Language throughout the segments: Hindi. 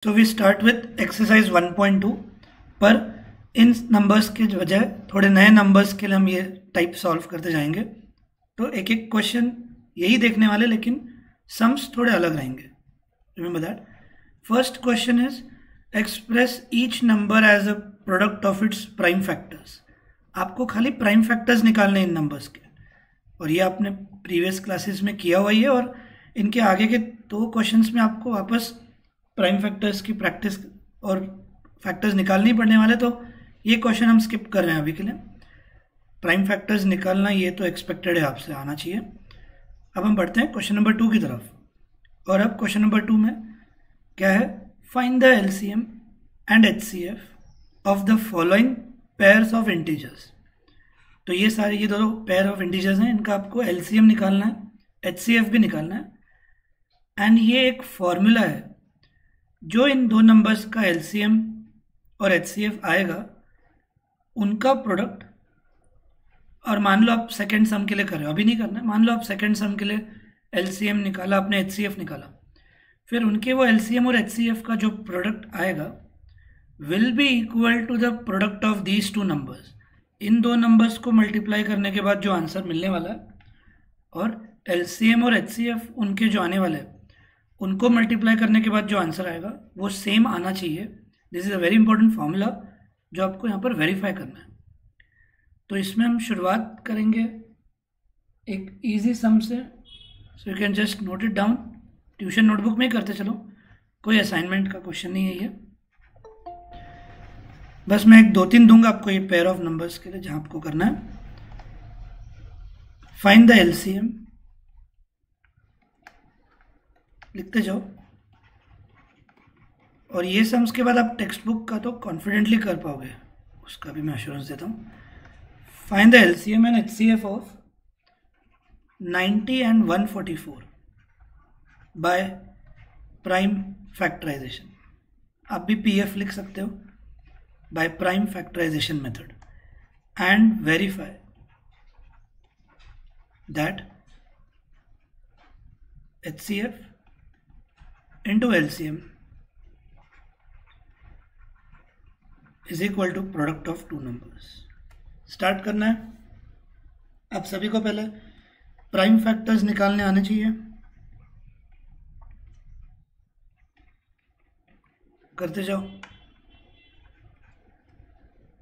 So we start with exercise 1.2 पर इन नंबर्स के बजाय थोड़े नए नंबर्स के लिए हम ये टाइप सॉल्व करते जाएंगे। तो एक एक क्वेश्चन यही देखने वाले, लेकिन सम्स थोड़े अलग रहेंगे। Remember that. First question is express each number as a product of its prime factors. आपको खाली प्राइम फैक्टर्स निकालने इन नंबर्स के, और ये आपने प्रीवियस क्लासेस में किया हुआ ही है, और इनके आगे के दो क्वेश्चंस में आपको वापस प्राइम फैक्टर्स की प्रैक्टिस और फैक्टर्स निकालनी पड़ने वाले। तो ये क्वेश्चन हम स्किप कर रहे हैं अभी के लिए। प्राइम फैक्टर्स निकालना ये तो एक्सपेक्टेड है, आपसे आना चाहिए। अब हम बढ़ते हैं क्वेश्चन नंबर 2 की तरफ। और अब क्वेश्चन नंबर 2 में क्या है? Find the LCM and HCF of the following pairs of integers. तो ये सारे ये दोनों पेयर ऑफ इंटीजर्स हैं, इनका आपको एलसीएम निकालना है, एचसीएफ भी निकालना है। एंड ये एक फॉर्मूला है, जो इन दो नंबर्स का एलसीएम और एचसीएफ आएगा उनका प्रोडक्ट। और मान लो आप सेकंड सम के लिए कर रहे हो, अभी नहीं करना है, मान लो आप सेकंड सम के लिए एलसीएम निकाला, आपने एचसीएफ निकाला, फिर उनके वो एलसीएम और एचसीएफ का जो प्रोडक्ट आएगा will be equal to the product of these two numbers. इन दो नंबर्स को मल्टीप्लाई करने के बाद जो आंसर मिलने वाला है, और एलसीएम और एचसीएफ उनके जो आने वाले हैं उनको मल्टीप्लाई करने के बाद जो आंसर आएगा वो सेम आना चाहिए। This is a very important formula जो आपको यहाँ पर वेरीफाई करना है। तो इसमें हम शुरुआत करेंगे एक इजी सम से। So you can just note it down. Tuition notebook में ही करते चलो, कोई असाइनमेंट का क्वेश्चन नहीं है ये। बस मैं एक 2-3 दूंगा आपको ये पेयर ऑफ नंबर्स के लिए, जहाँ आपको करना है फाइंड द एलसीएम। लिखते जाओ, और ये सम्स के बाद आप टेक्स्ट बुक का तो कॉन्फिडेंटली कर पाओगे, उसका भी मैं एश्योरेंस देता हूँ। Find the LCM and HCF of 90 and 144 by prime factorisation. आप भी पीएफ लिख सकते हो, by prime factorisation method, and verify that HCF into LCM is equal to product of two numbers। स्टार्ट करना है। आप सभी को पहले प्राइम फैक्टर्स निकालने आने चाहिए। करते जाओ।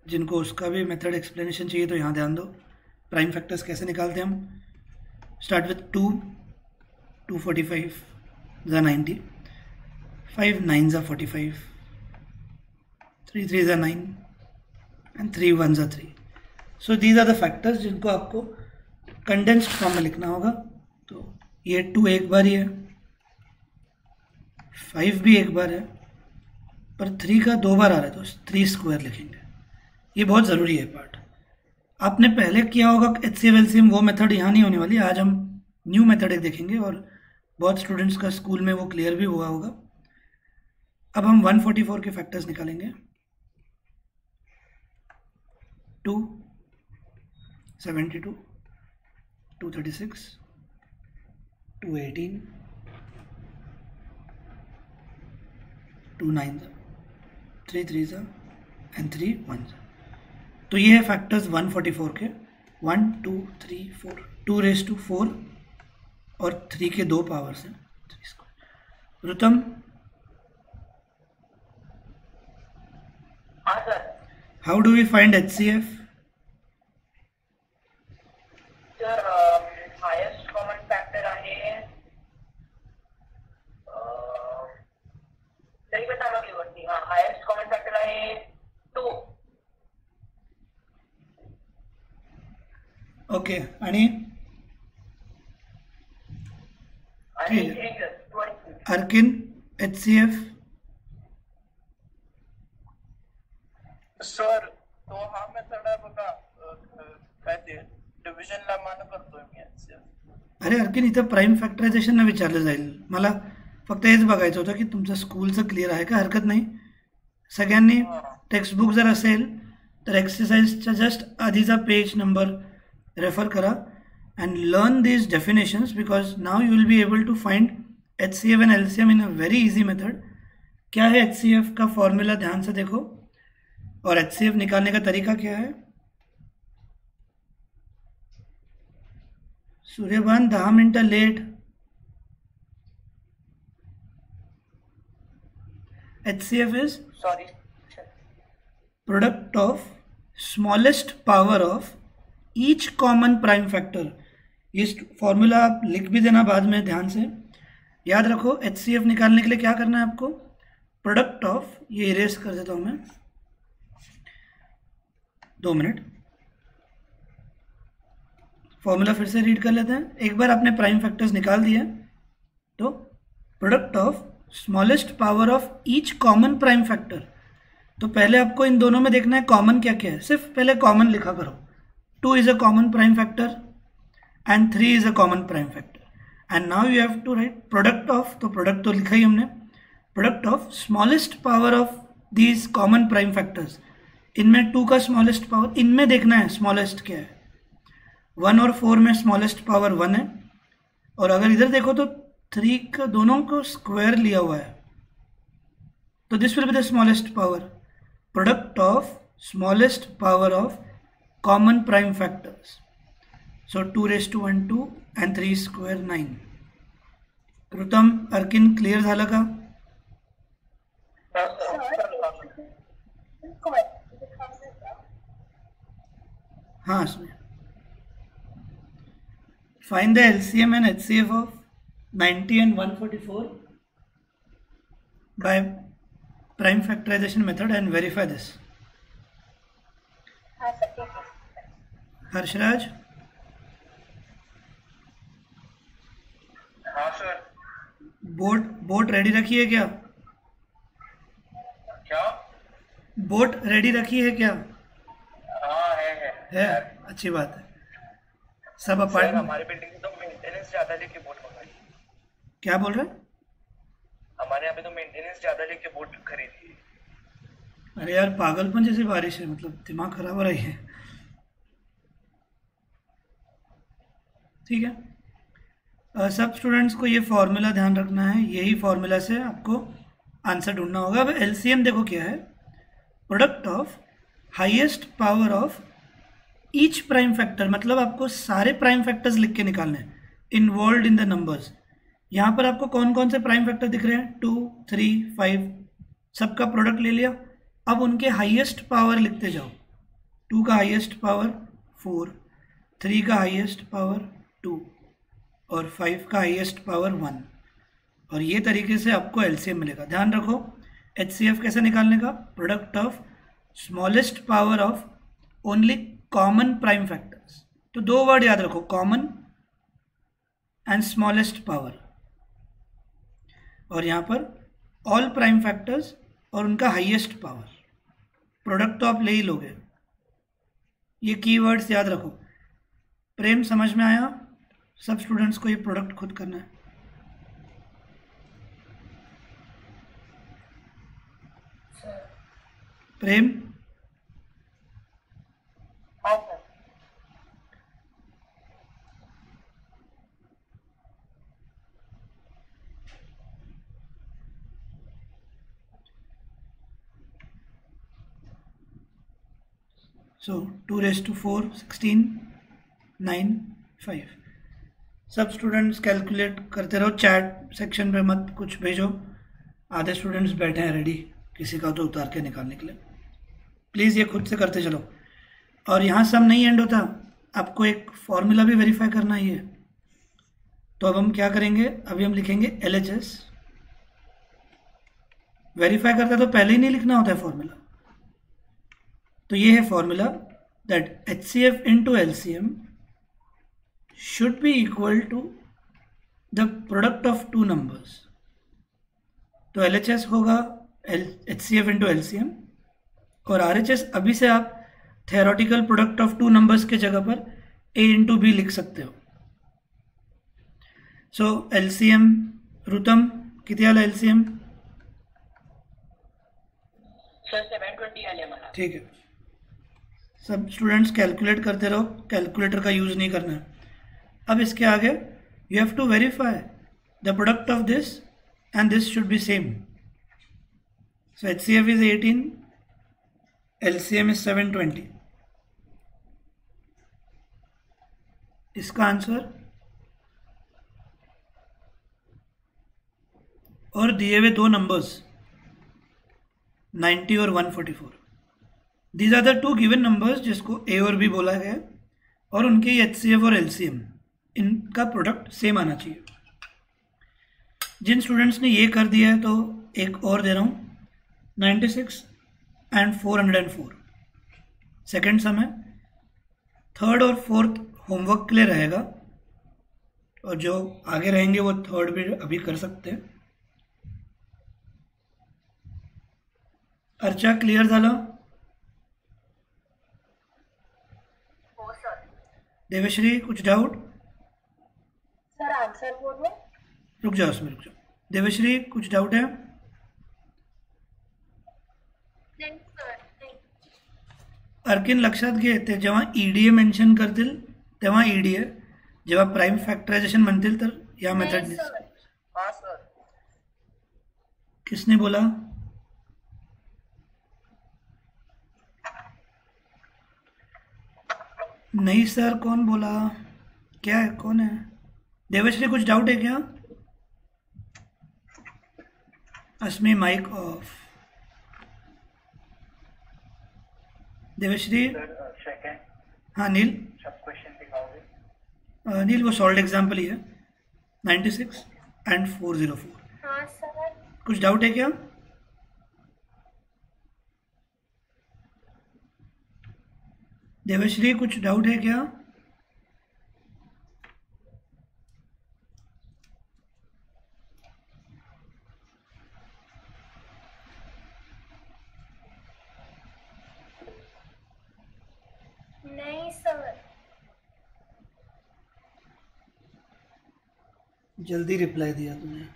जिनको उसका भी मेथड एक्सप्लेनेशन चाहिए तो यहाँ ध्यान दो। प्राइम फैक्टर्स कैसे निकालते हैं हम? Start with 245 is 90, 5 9s are 45, 3 3s are 9, and 3 1s are 3। So these are the factors जिनको आपको कंडेंस्ड फॉर्म में लिखना होगा। तो ये 2 एक बार ही है, 5 भी एक बार है, पर 3 का 2 बार आ रहा है, तो 3 स्क्वायर लिखेंगे। ये बहुत ज़रूरी है पार्ट। आपने पहले किया होगा एचसीएफ एलसीएम, वो मेथड यहाँ नहीं होने वाली। आज हम न्यू मेथड एक देखेंगे, और बहुत स्टूडेंट्स का स्कूल में वो क्लियर भी हुआ होगा। अब हम 144 के फैक्टर्स निकालेंगे। 272, 236, 218, 2 9s, 3 3s and 3 1s। तो ये है फैक्टर्स 144 के। 1 2 3 4, 2 raised to 4 और 3 के 2 पावर्स हैं, 3 square. Ritam, how do we find HCF? Sir highest common factor आहे तरी पण सांगा वरती। हां, हायेस्ट कॉमन फॅक्टर आहे 2। ओके, आणि अर्किन एचसीएफ? सर तो हा मेथड आहे बघा, काय ते डिव्हिजनला मान करतोय मी एचसीएफ। अरे अर्किन, इथं प्राइम फॅक्टरायझेशन विचारलं जाईल। मला फक्त हेच बघायचं होतं की तुमचं स्कूलचं क्लिअर आहे का? हरकत नाही। सगळ्यांनी टेक्स्टबुक जर असेल तर एक्सरसाइजच्या जस्ट आधीचा पेज नंबर रेफर करा and learn these definitions, because now you will be able to find HCF and LCM in a very easy method, क्या है HCF का फॉर्मूला, ध्यान से देखो, और HCF निकालने का तरीका क्या है। सूर्यभान 10 मिनटं late. HCF is sorry product of smallest power of each common prime factor। ये फॉर्मूला आप लिख भी देना बाद में, ध्यान से याद रखो। HCF निकालने के लिए क्या करना है आपको, प्रोडक्ट ऑफ, ये इरेज कर देता हूं मैं, 2 मिनट, फॉर्मूला फिर से रीड कर लेते हैं। एक बार आपने प्राइम फैक्टर्स निकाल दिए तो product of smallest power of each common prime factor. तो पहले आपको इन दोनों में देखना है कॉमन क्या क्या है, सिर्फ पहले कॉमन लिखा करो। 2 is a common prime factor and 3 is a common prime factor. And now you have to write product of, तो प्रोडक्ट तो लिखा ही हमने, product of smallest power of these common prime factors. इनमें 2 का स्मॉलेस्ट पावर, इनमें देखना है स्मॉलेस्ट क्या है। 1 और 4 में स्मॉलेस्ट पावर 1 है, और अगर इधर देखो तो 3 का दोनों को स्क्वायर लिया हुआ है, तो this will be the smallest power. Product of smallest power of common prime factors, so 2 raised to 1 2 and 3 square 9। कृतम, अर्किन, क्लियर झालं का? हाँ, इसमें find the LCM and HCF of 90 and 144 by prime factorization method and verify this। Harshraj, हाँ सर। बोट रेडी रखी है क्या? क्या? बोट रेडी रखी है क्या? हाँ है। अच्छी बात है। सब सर अपार्टमेंट, हमारे बिल्डिंग में तो मेंटेनेंस ज्यादा लेके बोट मंगाई। क्या बोल रहे हैं? हमारे यहाँ पे तो मेंटेनेंस ज्यादा लेके बोट खरीदी। अरे यार, पागलपन जैसी बारिश है, मतलब दिमाग खराब हो रही है। ठीक है, सब स्टूडेंट्स को ये फॉर्मूला ध्यान रखना है, यही फॉर्मूला से आपको आंसर ढूंढना होगा। अब एलसीएम देखो क्या है, product of highest power of each prime factor, मतलब आपको सारे प्राइम फैक्टर्स लिख के निकालने हैं इन्वॉल्व इन द नंबर्स। यहाँ पर आपको कौन कौन से प्राइम फैक्टर दिख रहे हैं, 2 3 5, सबका प्रोडक्ट ले लिया। अब उनके हाईएस्ट पावर लिखते जाओ। 2 का हाईएस्ट पावर 4, 3 का हाईएस्ट पावर 2 और 5 का हाईएस्ट पावर 1, और ये तरीके से आपको एलसीएम मिलेगा। ध्यान रखो, एचसीएफ कैसे निकालने का, product of smallest power of only common prime factors. तो 2 वर्ड याद रखो, कॉमन एंड स्मॉलेस्ट पावर, और यहाँ पर ऑल प्राइम फैक्टर्स और उनका हाईएस्ट पावर। प्रोडक्ट तो आप ले ही लोगे, ये कीवर्ड्स याद रखो। प्रेम, समझ में आया? सब स्टूडेंट्स को ये प्रोडक्ट खुद करना है। प्रेम, सो 2 raised to 4 16 9 5। सब स्टूडेंट्स कैलकुलेट करते रहो, चैट सेक्शन पे मत कुछ भेजो। आधे स्टूडेंट्स बैठे हैं रेडी किसी का तो उतार के निकालने के लिए। प्लीज़ ये खुद से करते चलो। और यहाँ सब नहीं एंड होता, आपको एक फॉर्मूला भी वेरीफाई करना ही है। तो अब हम क्या करेंगे, अभी हम लिखेंगे LHS। वेरीफाई करता तो पहले ही नहीं लिखना होता है फॉर्मूला। तो ये है formula, that HCF into LCM should be equal to the product of 2 numbers. तो LHS होगा HCF इंटू LCM, और RHS अभी से आप थेरोटिकल प्रोडक्ट ऑफ 2 नंबर्स के जगह पर A इंटू B लिख सकते हो। सो LCM, रुतम किती आला LCM? सर 720 आले मला। ठीक है, सब स्टूडेंट्स कैलकुलेट करते रहो, कैलकुलेटर का यूज़ नहीं करना है। अब इसके आगे you have to verify the product of this and this should be same. So HCF is 18, LCM is 720. इसका आंसर, और दिए हुए दो नंबर्स 90 और 144, these are the two given numbers जिसको ए और बी बोला गया है, और उनके HCF और LCM इनका प्रोडक्ट सेम आना चाहिए। जिन स्टूडेंट्स ने ये कर दिया है तो एक और दे रहा हूँ, 96 एंड 404 सेकेंड सम है। थर्ड और फोर्थ होमवर्क के लिए रहेगा, और जो आगे रहेंगे वो थर्ड भी अभी कर सकते हैं। अर्चा क्लियर झालं? हो सर. देवश्री कुछ डाउट? सर आंसर बोलो. रुक जाओ उसमें, रुक जाओ। देवश्री कुछ डाउट है? नाही सर, नाही. अर्किन लक्षात घे, ते जेव्हा EDA मेन्शन करतील तेव्हा EDA, जेव्हा प्राइम फॅक्टरायझेशन म्हणतील तर या मेथडने। हाँ सर। किसने बोला? नहीं सर, कौन बोला? क्या है, कौन है? देवश्री कुछ डाउट है क्या? अस्मी माइक ऑफ। देवश्री सेकंड। हाँ नील, सब क्वेश्चन दिखाओगे? नील वो सॉल्ड एग्जाम्पल ही है, 96 एंड 404। हाँ सर। कुछ डाउट है क्या? देवश्री कुछ डाउट है क्या? नहीं सर। जल्दी रिप्लाई दिया तूने।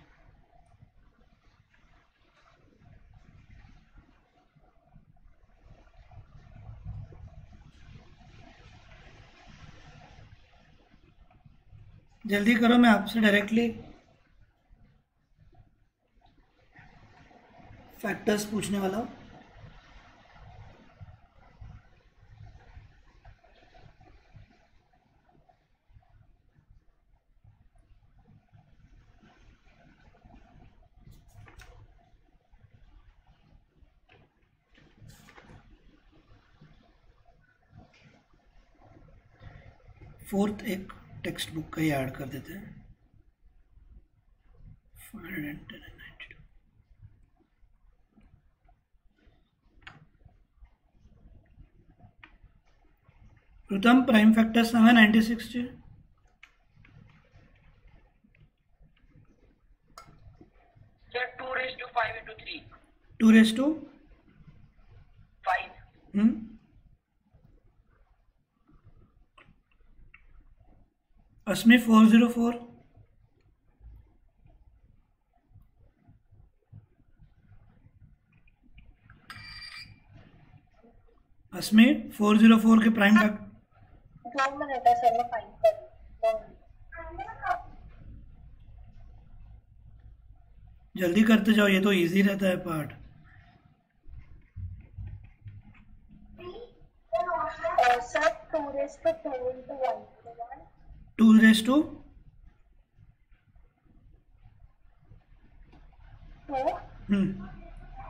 जल्दी करो, मैं आपसे डायरेक्टली फैक्टर्स पूछने वाला हूँ। फोर्थ एक टेक्स्ट बुक का ही ऐड कर देते हैं। 410 and 92। प्रथम प्राइम फॅक्टर सांगा 96 चे। Sir 2⁵5 into 3. 2⁵5। 5. अस्मी 404। अस्मी 404 के प्राइम फैक्टर 2 मिनट है सर, मैं फाइंड कर रही हूँ। जल्दी करते जाओ, ये तो इजी रहता है पार्ट। Sir 2⁵4 into 1. 2⁵2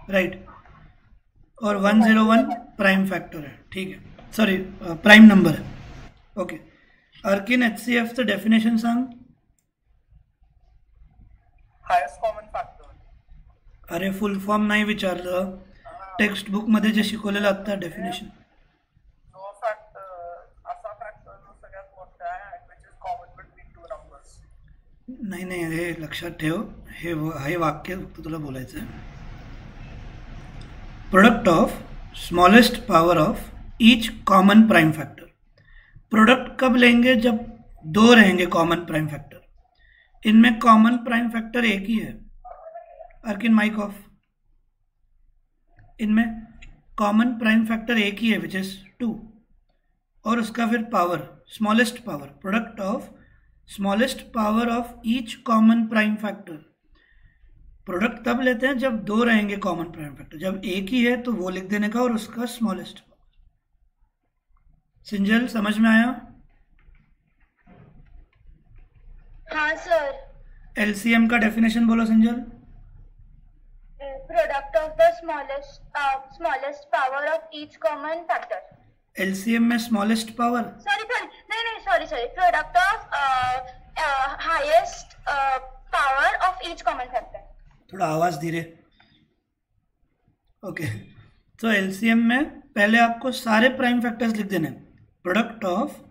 राइट, और 101 प्राइम फैक्टर है, ठीक है, सॉरी प्राइम नंबर है। ओके, अर्किन HCF चं डेफिनेशन सांग। Highest common factor. अरे फुल फॉर्म नाही विचारलं, टेक्स्ट बुक मध्ये जे शिकवलेलं आता डेफिनेशन। जो फॅक्टर असा फॅक्टर जो सगळ्यात मोठा आहे which is common between two numbers. नाही नाही, हे लक्षात ठेव, हे वाक्य फक्त तुला बोलायचं आहे। Product of smallest power of each common prime factor. Product कब लेंगे? जब दो रहेंगे कॉमन प्राइम फैक्टर। इनमें कॉमन प्राइम फैक्टर एक ही है। अर्किन माइक ऑफ। इनमें कॉमन प्राइम फैक्टर एक ही है विच इज 2, और उसका फिर power smallest power, product of smallest power of each common prime factor. Product तब लेते हैं जब दो रहेंगे कॉमन प्राइम फैक्टर, जब एक ही है तो वो लिख देने का और उसका स्मॉलेस्ट। सिंजल समझ में आया? हाँ सर। एलसीएम का डेफिनेशन बोलो सिंजल। Product of the smallest power of each common factor. LCM में smallest power, sorry product of highest power of each common factor. थोड़ा आवाज धीरे। ओके, तो एलसीएम में पहले आपको सारे प्राइम फैक्टर्स लिख देने, product of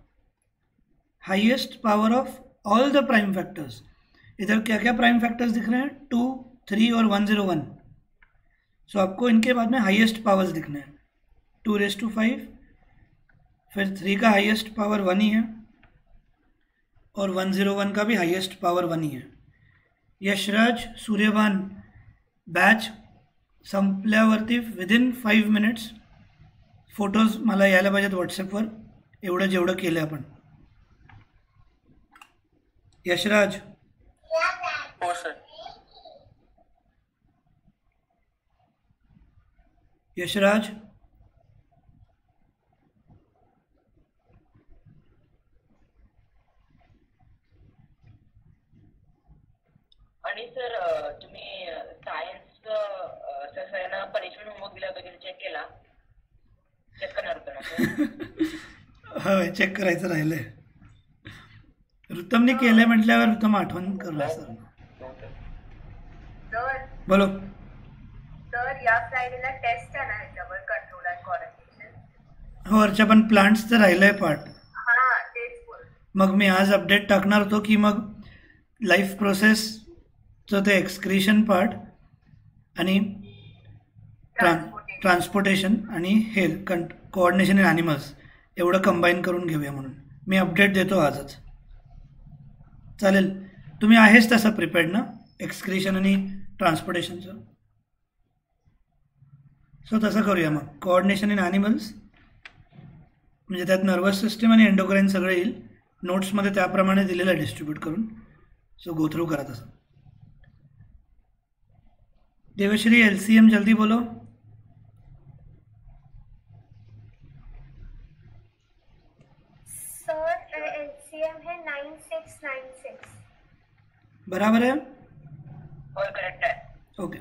highest power of all the prime factors. इधर क्या क्या प्राइम फैक्टर्स दिख रहे हैं? 2, 3 और 101। सो आपको इनके बाद में हाईएस्ट पावर्स लिखने हैं। 2⁵, फिर 3 का हाईएस्ट पावर 1 ही है और 101 का भी हाईएस्ट पावर 1 ही है। यशराज, सूर्यवान, बॅच संपल्यावरती विदिन 5 मिनिट्स फोटोज मला यायला पाहिजेत व्हॉट्सअपवर, एवढं जेवढं केलं आपण। यशराज, हो सर। यशराज आणि सर तुम्ही सायन्स सरांना पनिशमेंट होमवर्क दिला वगैरे चेक करणार होता ना? होय, चेक करायचं राहिलंय। ऋतमने केलंय म्हटल्यावर ऋतम आठवण करणार सर। सर बोलो सर या फ्रायडेला टेस्ट आहे ना ह्याच्यावर कंट्रोल अँड कोऑर्डिनेशन। हो अर्चा, पण प्लांट्सचं राहिलंय पार्ट। हा तेच बोल। मग मी आज अपडेट टाकणार होतो की मग लाईफ प्रोसेसचं ते एक्सक्रिशन पार्ट आणि ट्रान्सपोर्टेशन आणि हेल्थ कोऑर्डिनेशन इन ॲनिमल्स एवढं कंबाईन करून घेऊया म्हणून मी अपडेट देतो आजच। चालेल, तुम्ही आहेच तसं प्रिपेअर्ड ना एक्सक्रिशन आणि ट्रान्सपोर्टेशनचं? सो तसं करूया मग, कोऑर्डिनेशन इन ॲनिमल्स म्हणजे त्यात नर्वस सिस्टम आणि एंडोक्राईन सगळं येईल। नोट्समध्ये त्याप्रमाणे दिलेलं आहे डिस्ट्रीब्यूट करून, सो गो थ्रू करा तसं। देवश्री, एलसीएम जल्दी बोलो। सर एलसीएम है 9696। बराबर है? और करेक्ट है। ओके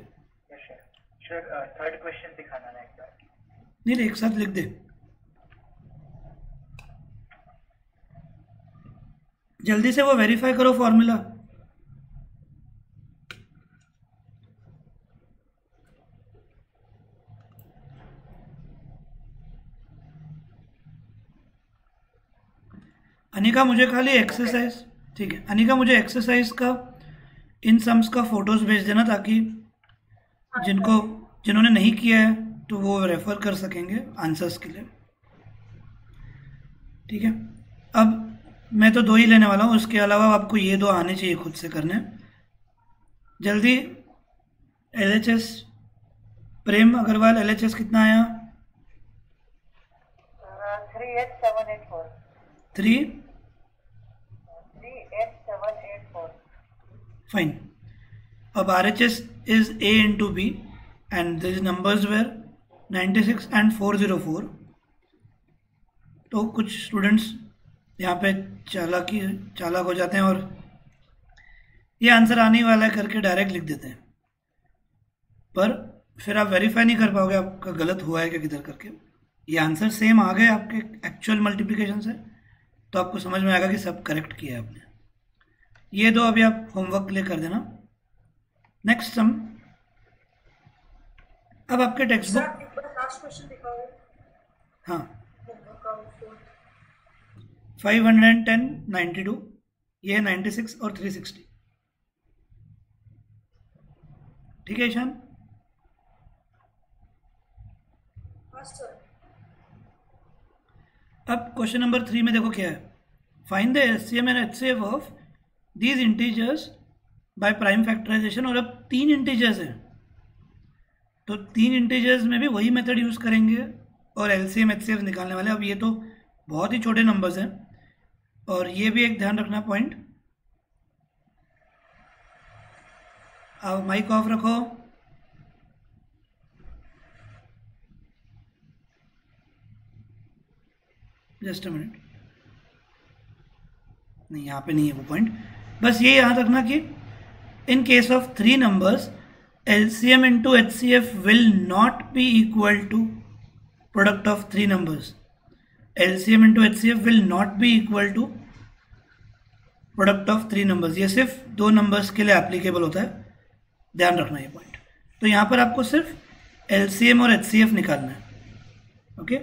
सर थर्ड क्वेश्चन दिखाना ना एक बार। नहीं, एक साथ लिख दे। जल्दी से वो वेरीफाई करो फॉर्मूला। अनिका मुझे खाली एक्सरसाइज, ठीक है अनिका, मुझे एक्सरसाइज का इन सम्स का फोटोज भेज देना ताकि जिन्होंने नहीं किया है तो वो रेफर कर सकेंगे आंसर्स के लिए। ठीक है, अब मैं तो 2 ही लेने वाला हूँ, उसके अलावा आपको ये 2 आने चाहिए खुद से करने। जल्दी LHS, प्रेम अग्रवाल, LHS कितना आया? 38784। 38784। फाइन। अब RHS is A into B and these numbers were 96 and 404। तो कुछ स्टूडेंट्स यहाँ पे चालाक हो जाते हैं और ये आंसर आने वाला है करके डायरेक्ट लिख देते हैं, पर फिर आप वेरीफाई नहीं कर पाओगे आपका गलत हुआ है क्या किधर करके। ये आंसर सेम आ गए आपके एक्चुअल मल्टीप्लिकेशन से तो आपको समझ में आएगा कि सब करेक्ट किया है आपने। ये 2 अभी आप होमवर्क के लिए कर देना। नेक्स्ट सम, अब आपके टेक्स्ट बुक, लास्ट क्वेश्चन दिखाओ। हाँ 510 92, ये है 96 और 360। ठीक है ईशान? अब क्वेश्चन नंबर 3 में देखो क्या है, find the LCM and HCF of these integers by prime factorisation. और अब 3 इंटीजर्स हैं तो 3 इंटीजर्स में भी वही मेथड यूज करेंगे और एलसीएम एचसीएफ निकालने वाले। अब ये तो बहुत ही छोटे नंबर्स हैं और ये भी एक ध्यान रखना पॉइंट, अब माइक ऑफ रखो। जस्ट अ मिनट, नहीं यहाँ पे नहीं है वो पॉइंट। बस ये याद रखना कि in case of 3 numbers LCM into HCF will not be equal to product of 3 numbers. LCM into HCF will not be equal to product of 3 numbers. ये सिर्फ 2 numbers के लिए एप्लीकेबल होता है, ध्यान रखना ये पॉइंट। तो यहाँ पर आपको सिर्फ LCM और HCF निकालना है। Okay,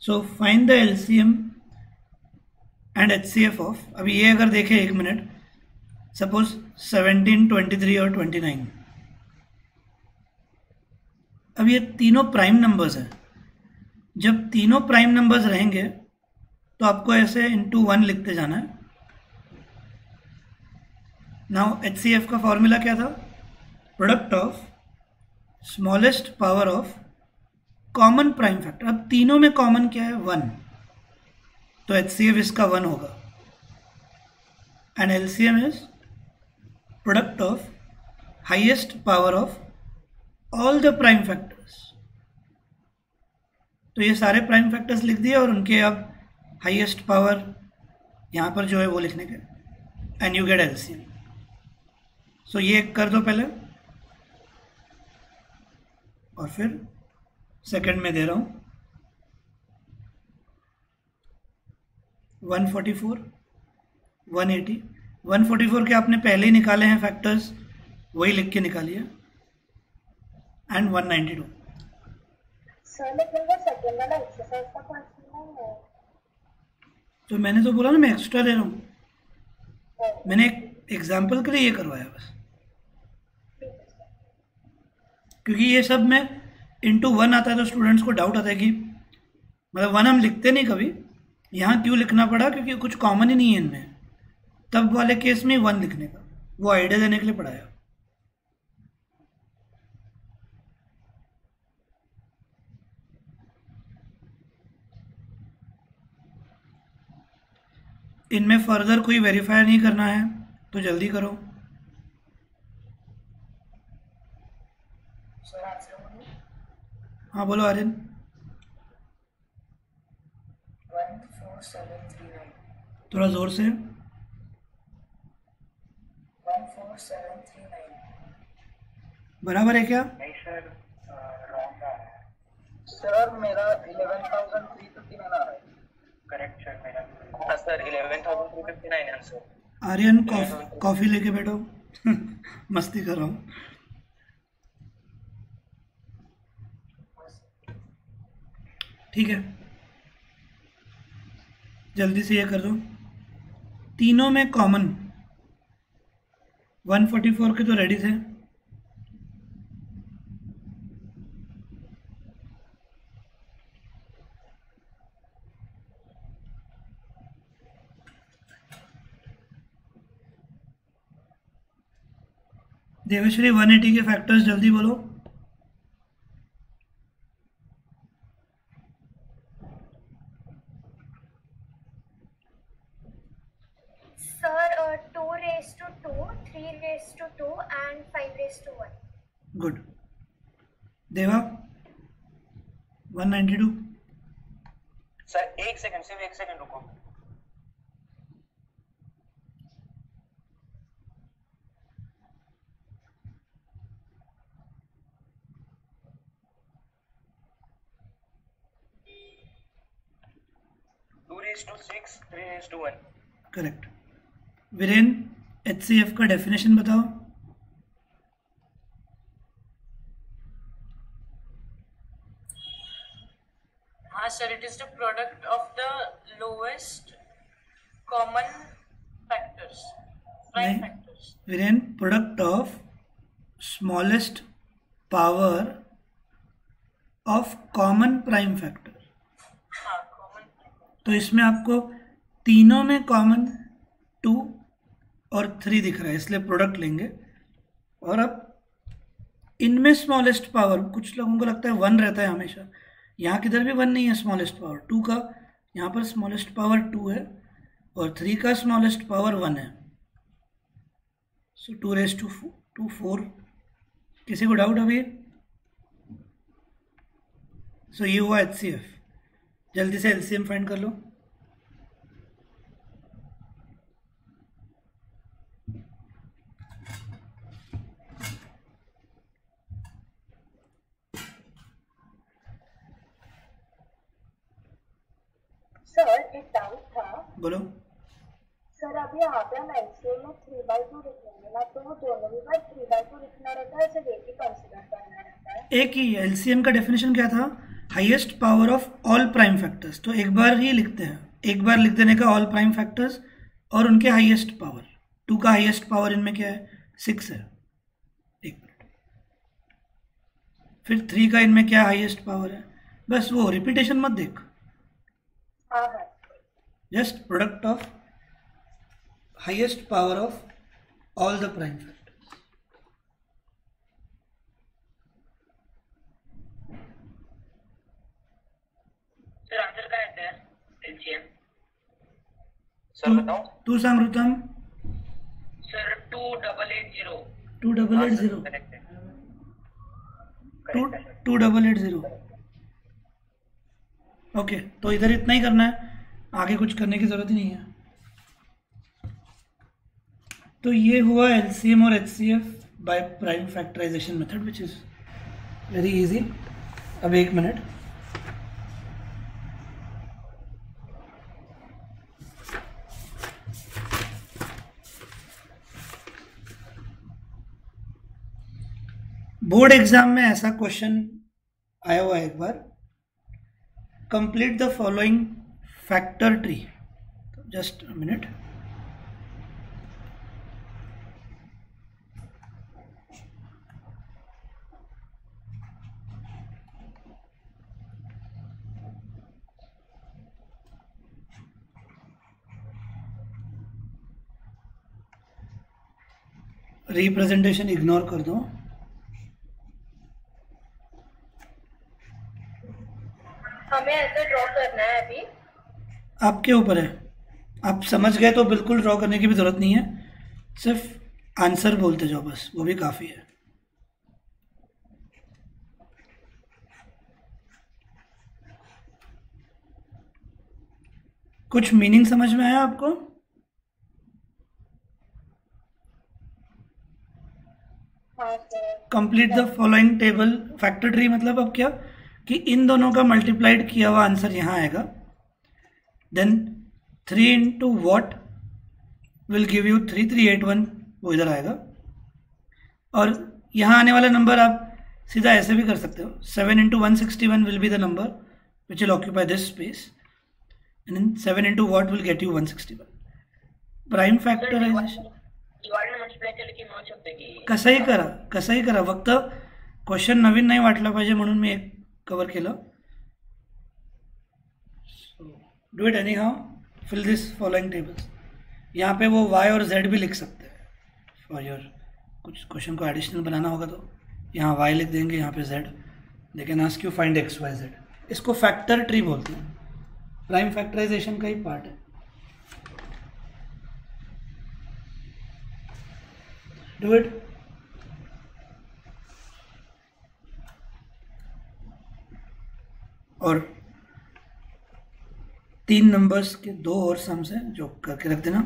so find the LCM and HCF of, अभी ये अगर देखें 1 मिनट, सपोज 17, 23 और 29, अब ये तीनों प्राइम नंबर्स हैं। जब तीनों प्राइम नंबर्स रहेंगे तो आपको ऐसे इंटू 1 लिखते जाना है। नाउ HCF का फॉर्मूला क्या था? Product of smallest power of common prime factor. अब तीनों में कॉमन क्या है? 1, तो HCF इसका 1 होगा। And LCM is product of highest power of all the prime factors. तो ये सारे प्राइम फैक्टर्स लिख दिए और उनके अब हाईएस्ट पावर यहाँ पर जो है वो लिखने के, एंड यू गेट LCM। सो ये कर दो पहले, और फिर सेकंड में दे रहा हूँ 144, 180, 144 के आपने पहले ही निकाले हैं फैक्टर्स, वही लिख के निकालिए, एंड 192। सर लेकिन वो सेकंड वाला एक्सरसाइज का क्वेश्चन नहीं है। तो मैंने तो बोला ना मैं एक्स्ट्रा ले रहा हूँ, मैंने एक एग्जाम्पल के लिए ये करवाया बस, क्योंकि ये सब में इंटू 1 आता है तो स्टूडेंट्स को डाउट आता है कि मतलब 1 हम लिखते नहीं कभी, यहाँ क्यों लिखना पड़ा, क्योंकि कुछ कॉमन ही नहीं है इनमें। तब वाले केस में 1 लिखने का, वो आइडिया देने के लिए पढ़ाया। इनमें फर्दर कोई वेरीफाई नहीं करना है तो जल्दी करो। सर आंसर बोलिए। हाँ बोलो आर्यन। 14739। थोड़ा जोर से। 14739। बराबर है क्या? नहीं सर, रॉन्ग आ रहा है। सर मेरा 11,359 आ रहा है। करेक्ट सर मेरा। हाँ सर 11,359 आंसर। आर्यन कॉफी लेके बैठो। मस्ती कर रहा हूँ। ठीक है, जल्दी से ये कर दो। तीनों में कॉमन 144 के तो रेडी थे, देवेश्वरी 180 के फैक्टर्स जल्दी बोलो। Sir 2 raised to 2, 3 raised to 2 and 5 raised to 1. Good. देवा 192। सर एक सेकंड, सिर्फ एक सेकंड रुको। to 6, 3 to 1। Correct. Viren HCF का डेफिनेशन बताओ। हाँ sir, it is the product of the lowest common factors, prime factors. Viren product of smallest power of common prime factor. हाँ, कॉमन। तो इसमें आपको तीनों में कॉमन 2 और 3 दिख रहा है, इसलिए प्रोडक्ट लेंगे। और अब इनमें स्मॉलेस्ट पावर, कुछ लोगों को लगता है 1 रहता है हमेशा, यहाँ किधर भी 1 नहीं है। स्मॉलेस्ट पावर 2 का, यहाँ पर स्मॉलेस्ट पावर 2 है और 3 का स्मॉलेस्ट पावर 1 है। सो 2 raised to 4 किसी को डाउट अभी? सो ये हुआ HCF। जल्दी से LCM फाइंड कर लो। सर एक डाउट था। बोलो। सर अभी यहाँ पे हम एलसीएम में 3/2 लिख लेंगे ना, तो वो दोनों भी बार 3/2 लिखना रहता है, सिर्फ एक ही कंसिडर करना रहता है? एक ही। LCM का डेफिनेशन क्या था? Highest power of all prime factors. तो एक बार ही लिखते हैं, एक बार लिख देने का ऑल प्राइम फैक्टर्स और उनके हाईएस्ट पावर। 2 का हाईएस्ट पावर इनमें क्या है? 6 है। एक मिनट। फिर 3 का इनमें क्या हाईएस्ट पावर है? बस वो रिपीटेशन मत देख, हाँ है। Just product of highest power of all the prime factors. Sir answer काय येते एलसीएम? सर बताओ। तू सांग ऋतम। सर 2880. 2880। 2880। ओके, तो इधर इतना ही करना है, आगे कुछ करने की ज़रूरत ही नहीं है। तो ये हुआ LCM और HCF by prime factorisation method, which is very easy. अब 1 मिनट। बोर्ड एग्जाम में ऐसा क्वेश्चन आया हुआ है एक बार, complete the following factor tree. Just a minute. Representation ignore कर दो। हमें ऐसे ड्रॉ करना है अभी? आपके ऊपर है, आप समझ गए तो बिल्कुल ड्रॉ करने की भी जरूरत नहीं है, सिर्फ आंसर बोलते जाओ बस, वो भी काफ़ी है। कुछ मीनिंग समझ में आया आपको? हाँ sir. Complete the following table. Factor tree मतलब अब क्या कि इन दोनों का मल्टीप्लाइड किया हुआ आंसर यहाँ आएगा, then 3 into what will give you 3381, वो इधर आएगा। और यहाँ आने वाला नंबर आप सीधा ऐसे भी कर सकते हो, 7 into 161 will be the number which will occupy this space, and then 7 into what will get you 161. Prime factorisation कसंही करा, फक्त क्वेश्चन नवीन नाही वाटला पाहिजे म्हणून मी एक कवर केलं. Do it anyhow, fill this following tables. यहाँ पे वो y और z भी लिख सकते हैं फॉर योर, कुछ क्वेश्चन को एडिशनल बनाना होगा तो यहाँ y लिख देंगे, यहाँ पे z. They can ask you find x y z. इसको फैक्टर ट्री बोलते हैं, प्राइम फैक्टराइजेशन का ही पार्ट है. Do it. और 3 नंबर्स के 2 और सम्स हैं जो करके रख देना.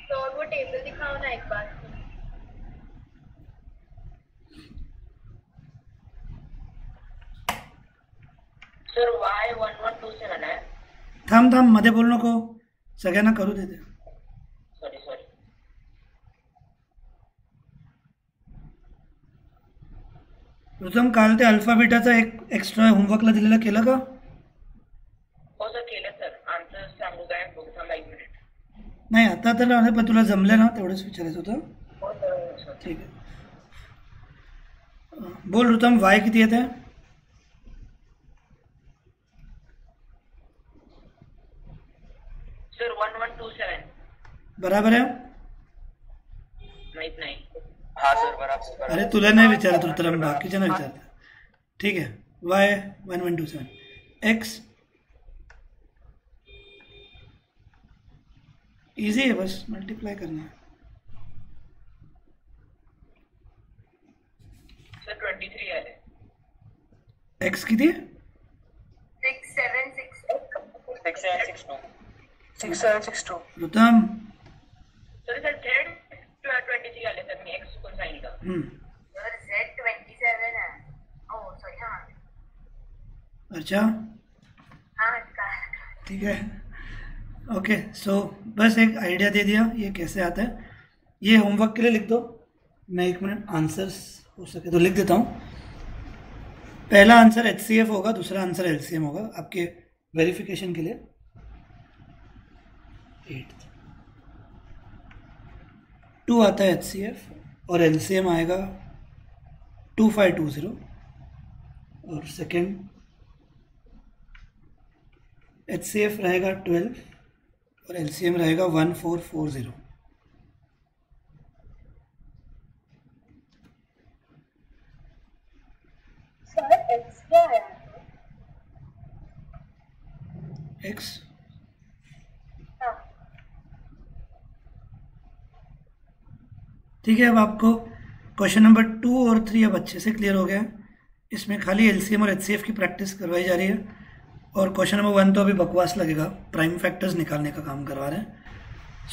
तो वो टेबल दिखाओ ना एक बार. सर Y1127 है. थांब मध्ये बोलू नको, सगळ्यांना करू देते. सॉरी. प्रथम काल ते अल्फा बीटाचा एक एक्स्ट्रा होमवर्कला दिलेला केलं का? हो सर, केलं सर. आन्सर सांगू काय? बघू, थांबा 1 मिनिट. नाही आता तर नाही, पण तुला जमलं ना, तेवढंच विचारायचं होतं. हो सर. ठीक आहे. बोल ऋतम, वाय किती येत आहे? सर 1127. बराबर आहे? माहित नाही. हाँ सर बराबर। अरे तुला नाही विचारत उत्तरम, बाकीच्यांना विचारत. ठीक आहे. वाय 1127 एक्स इजी है, बस मल्टीप्लाई करना है. सर 23 आले. एक्स किती आहे? 6762. 6762. रुतम. सर थर्ड 23 आले सर, मी एक्स चुकून सांगितलं. सर Z27 है. Oh sorry. हाँ अच्छा हाँ का. ठीक है. ओके सो बस एक आइडिया दे दिया ये कैसे आता है. ये होमवर्क के लिए लिख दो. मैं 1 मिनट आंसर्स हो सके तो लिख देता हूँ. पहला आंसर HCF होगा, दूसरा आंसर LCM होगा आपके वेरिफिकेशन के लिए. 2 आता है HCF और LCM आएगा 2520 और सेकेंड HCF रहेगा 12 और LCM रहेगा 1440. सर एक्स क्या आया? एक्स हाँ ठीक है. अब आपको क्वेश्चन नंबर 2 और 3 अब अच्छे से क्लियर हो गया है. इसमें खाली LCM और HCF की प्रैक्टिस करवाई जा रही है और क्वेश्चन नंबर 1 तो अभी बकवास लगेगा, प्राइम फैक्टर्स निकालने का काम करवा रहे हैं.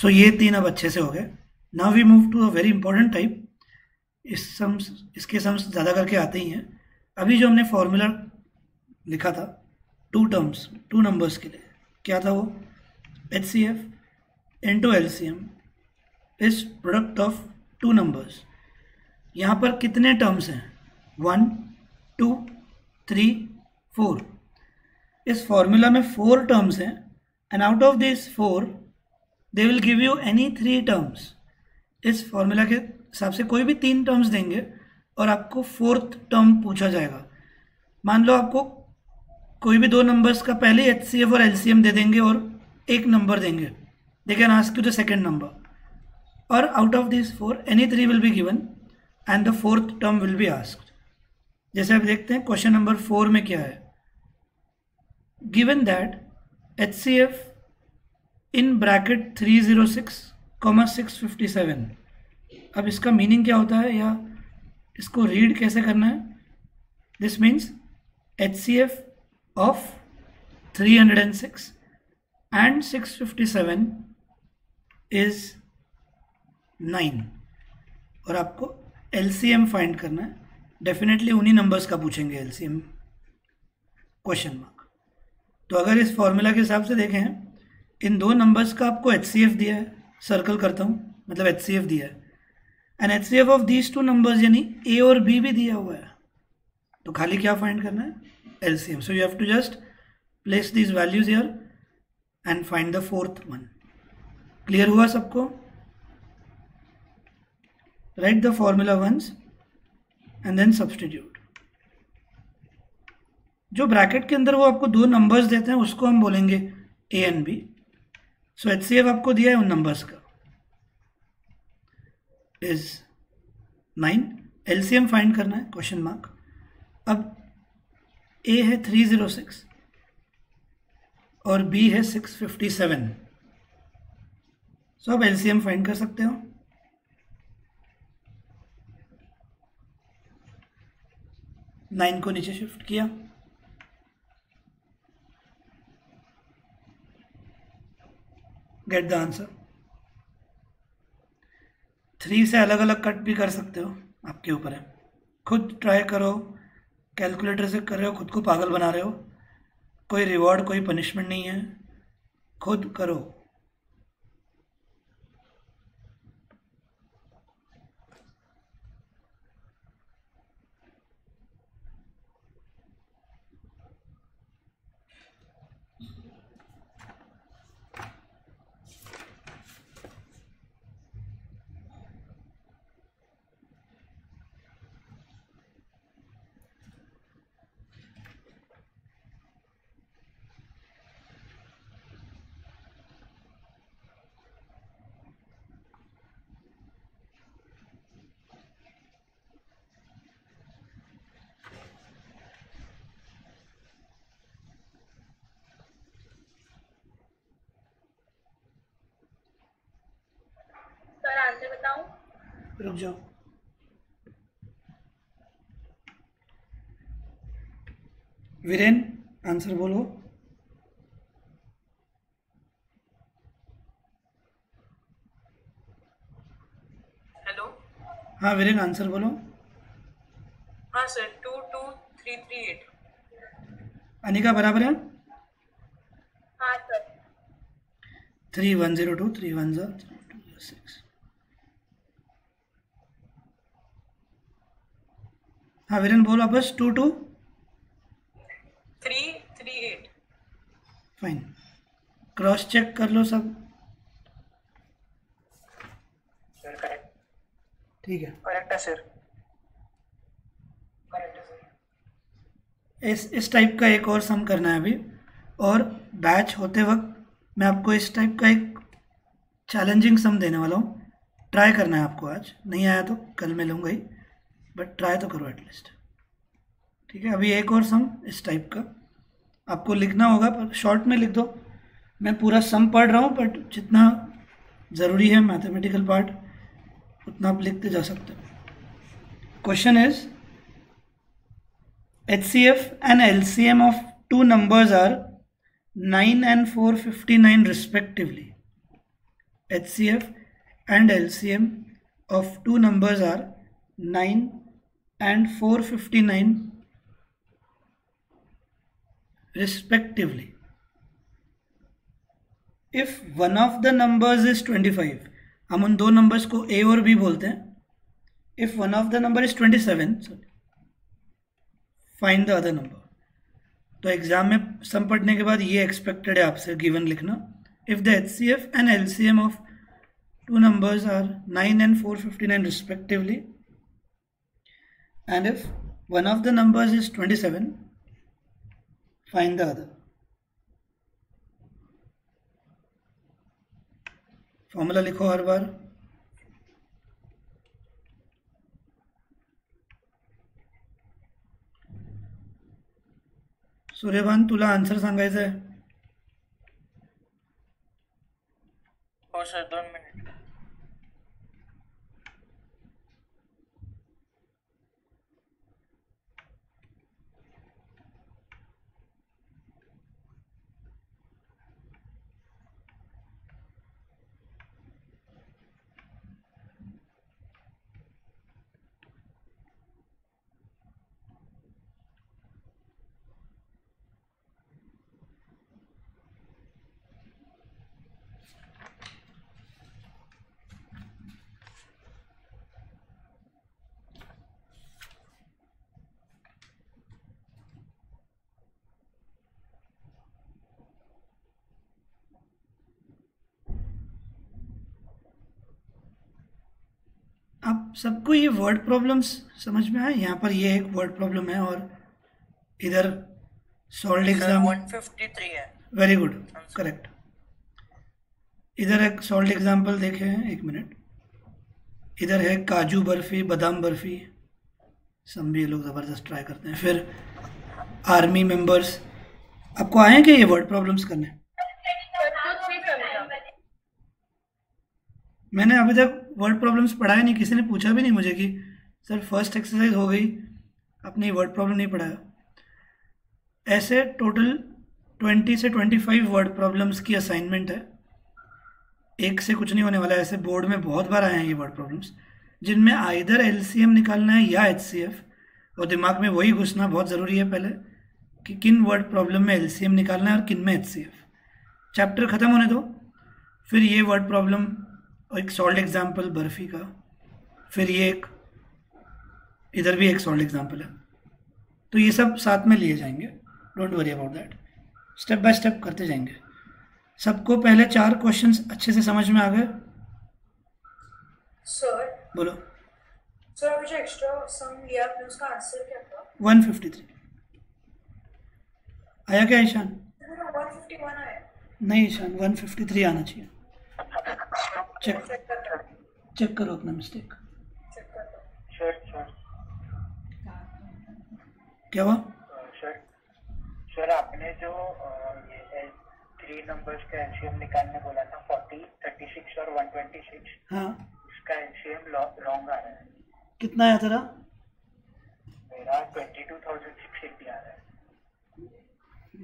सो ये 3 अब अच्छे से हो गए. Now we move to a very important type. इसके सम्स ज़्यादा करके आते ही हैं. अभी जो हमने फॉर्मूला लिखा था 2 नंबर्स के लिए, क्या था वो? HCF into LCM is product of 2 numbers. यहाँ पर कितने टर्म्स हैं? 1 2 3 4. इस फॉर्मूला में 4 टर्म्स हैं and out of this 4 they will give you any 3 terms. इस फॉर्मूला के हिसाब से कोई भी 3 टर्म्स देंगे और आपको 4th टर्म पूछा जाएगा. मान लो आपको कोई भी 2 नंबर्स का पहले HCF और LCM दे देंगे और एक नंबर देंगे. They can ask you the second number और out of this 4 any 3 will be given and the 4th term will be asked. जैसे आप देखते हैं क्वेश्चन नंबर 4 में क्या है. Given that HCF in bracket 306, 657. अब इसका मीनिंग क्या होता है या इसको रीड कैसे करना है? This means HCF of 306 and 657 is 9 और आपको LCM फाइंड करना है. डेफिनेटली उन्हीं नंबर्स का पूछेंगे LCM क्वेश्चन मार्क. तो अगर इस फॉर्मूला के हिसाब से देखें, इन 2 नंबर्स का आपको HCF दिया है, सर्कल करता हूँ, मतलब HCF दिया है and HCF of these 2 numbers यानी A और B भी दिया हुआ है. तो खाली क्या फाइंड करना है? LCM. So you have to just place these values here and find the 4th one. Clear हुआ सबको? Write the formula once and then substitute. जो ब्रैकेट के अंदर वो आपको 2 नंबर्स देते हैं उसको हम बोलेंगे A and B. So HCF आपको दिया है उन नंबर्स का इज 9. LCM फाइंड करना है क्वेश्चन मार्क. अब A है 306 और B है 657. सो अब LCM फाइंड कर सकते हो. नाइन को नीचे शिफ्ट किया, गेट द आंसर. 3 से अलग अलग कट भी कर सकते हो, आपके ऊपर है. खुद ट्राई करो. कैलकुलेटर से कर रहे हो, खुद को पागल बना रहे हो. कोई रिवॉर्ड कोई पनिशमेंट नहीं है, खुद करो. रुक जाओ। वीरेन आंसर बोलो। हेलो। हाँ वीरेन आंसर बोलो। हाँ सर, 22338। अनिका बराबर है? हाँ सर। 3102 3106। हाँ वीरेन बोलो वापस। 338। फाइन। क्रॉस चेक कर लो सब। Sir correct. ठीक है। करेक्ट है सर। इस टाइप का एक और सम करना है अभी, और बैच होते वक्त मैं आपको इस टाइप का एक चैलेंजिंग सम देने वाला हूँ। ट्राई करना है आपको। आज नहीं आया तो कल मैं लूँगा ही, बट ट्राई तो करो एटलीस्ट। ठीक है। अभी एक और सम इस टाइप का आपको लिखना होगा, पर शॉर्ट में लिख दो। मैं पूरा सम पढ़ रहा हूँ, बट जितना ज़रूरी है मैथमेटिकल पार्ट उतना आप लिखते जा सकते हो। Question is HCF and LCM of two numbers are 9 and 459 respectively. HCF and LCM of two numbers are 9 and 459 respectively. If one of the numbers is 25, हम उन दो नंबर्स को A और B बोलते हैं. If one of the number is 27, find the other number. तो एग्जाम में सम पढ़ने के बाद ये एक्सपेक्टेड है आपसे गिवन लिखना। If the HCF and LCM of two numbers are 9 and 459 respectively, and if one of the numbers is 27, find the other. Formula लिखो हर बार। सूर्यभान तुला आन्सर सांगायचं आहे? हो सर, 2 मिनिट। आप सबको ये वर्ड प्रॉब्लम्स समझ में आए? यहाँ पर ये एक वर्ड प्रॉब्लम है और इधर सॉल्ड एग्जाम 153 है। Very good, correct. इधर एक सॉल्ड एग्जाम्पल देखे हैं, 1 मिनट। इधर है काजू बर्फी, बादाम बर्फी, सब भी ये लोग ज़बरदस्त ट्राई करते हैं। फिर आर्मी मेंबर्स। आपको आए हैं क्या ये वर्ड प्रॉब्लम्स करने? मैंने अभी तक वर्ड प्रॉब्लम्स पढ़ाया नहीं, किसी ने पूछा भी नहीं मुझे कि सर फर्स्ट एक्सरसाइज हो गई, अपनी वर्ड प्रॉब्लम नहीं पढ़ाया। ऐसे टोटल 20 से 25 वर्ड प्रॉब्लम्स की असाइनमेंट है। एक से कुछ नहीं होने वाला है। ऐसे बोर्ड में बहुत बार आए हैं ये वर्ड प्रॉब्लम्स, जिनमें आइदर LCM निकालना है या HCF, और दिमाग में वही घुसना बहुत ज़रूरी है पहले कि किन वर्ड प्रॉब्लम में LCM निकालना है और किन में HCF। चैप्टर ख़त्म होने दो, फिर ये वर्ड प्रॉब्लम और एक सॉल्ड एग्जाम्पल बर्फ़ी का, फिर ये एक इधर भी एक सॉल्ड एग्जाम्पल है। तो ये सब साथ में लिए जाएंगे, don't worry about that. Step by step करते जाएंगे। सबको पहले 4 क्वेश्चंस अच्छे से समझ में आ गए? सर बोलो। सर अभी जो एक्स्ट्रा सम लिया आपने उसका आंसर क्या था? 153 आया क्या ईशान? 151 आया। नहीं ईशान, 153 आना चाहिए। चेक करो अपना मिस्टेक। क्या हुआ? सर आपने जो ये 3 नंबर्स का LCM निकालने बोला था, 40, 36 और 126। हाँ, इसका एलसीएम लॉन्ग आ रहा है। कितना है तेरा? मेरा 22,680 आ रहा है।